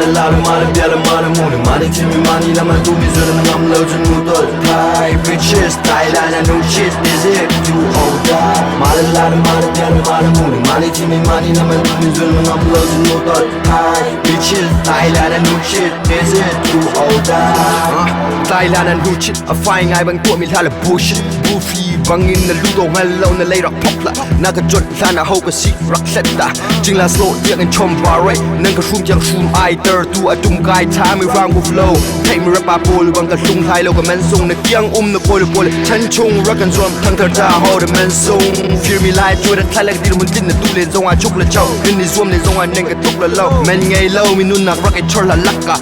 말을 별을 모는 많이 팀이 많이 남아 두 미소는 남러진 무덜 High bitches style and I know shit is it do or die 말을 별을 모는 많이 팀이 많이 남아 두 미소는 남러진 무덜 High bitches style and I know shit is it do or die style and I know shit I find ngay bằng của mình là bullshit Goofy bằng in là lưu đồ hay lâu là lấy rock pop lại na cái chuẩn là na hậu cái shit rock set ta chính là slow tiếng anh chom barre nâng cái zoom chẳng zoom ai tơ tu ở trung gai time me round with flow take me rap ball bằng cái sung thay lâu cái men sung này kiang nó pole chân chung rock and roll thằng thở ra hold the men sung feel me like chui đất thay lại cái điều muốn tin là tu lên giống ai chúc là châu nên đi zoom này giống ai nên cái tục là lâu men ngày lâu mi nun nạc rock and roll là lắc cả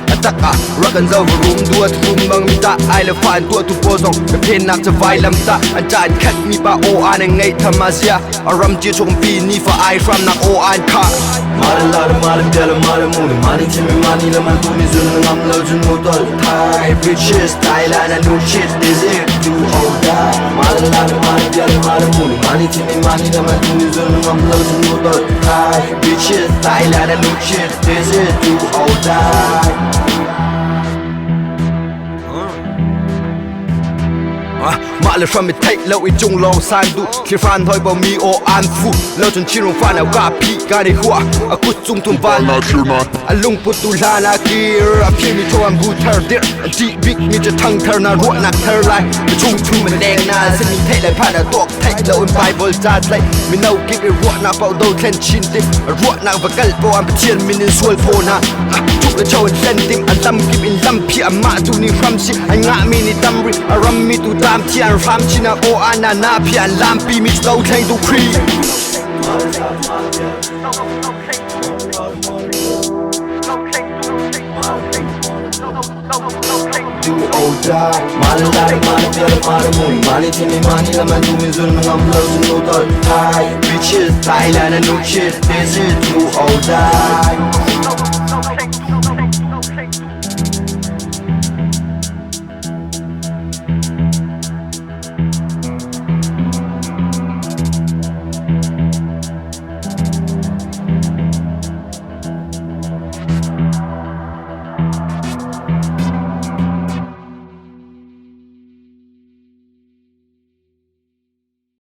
rock and roll room đua room bằng mi ta ai là fan tua tu po zong cái pen nạcจะvai lam ta anh ta anh khát mi ba o an anh ngay tham asia aram chia chung pi ni fa ai from nạc o an ka 말은 별을 모는 많이 팀이 많이 남아 두 미소는 남러진 무덜 High bitches style and I know shit is it do or die 말은 별을 모는 많이 팀이 많이 남아 두 미소는 남러진 무덜 High bitches style and I know shit is it do or die Mãi from it take lâu ít chung lâu san du khi fan thôi bao mi o an phụ lâu chân chi rong fan nào gặp pi ga đi hua a cút chung thum van a lung put tu la na gear a pi mi cho am bu thar dir a deep big miจะทั้งเธอน่ารัวนักเธอไรchung thuมันแดงน่าสิมีเทเลยผ่านaตอกเทlâu in bible จาดเลยมีno give itรัวน่าเป่าโดนเล่นชินติรัวน่าบักกลโปอันเพียนมินิสวลโฟนะจุกและโชว์เล่นติมอันลำกิบอินลำพี่อามาตูนี่คำสิอันงะมีนี่ดำริอารมณ์มีตูตามที่อันรำชินาโออานานาพี่อันลำปีมิโตแทงตูครีDo or die 말은 별을 모는 많이 팀이 많이 남아 두 미소는 남러진 무덜 High bitches style and I know shit is it do or die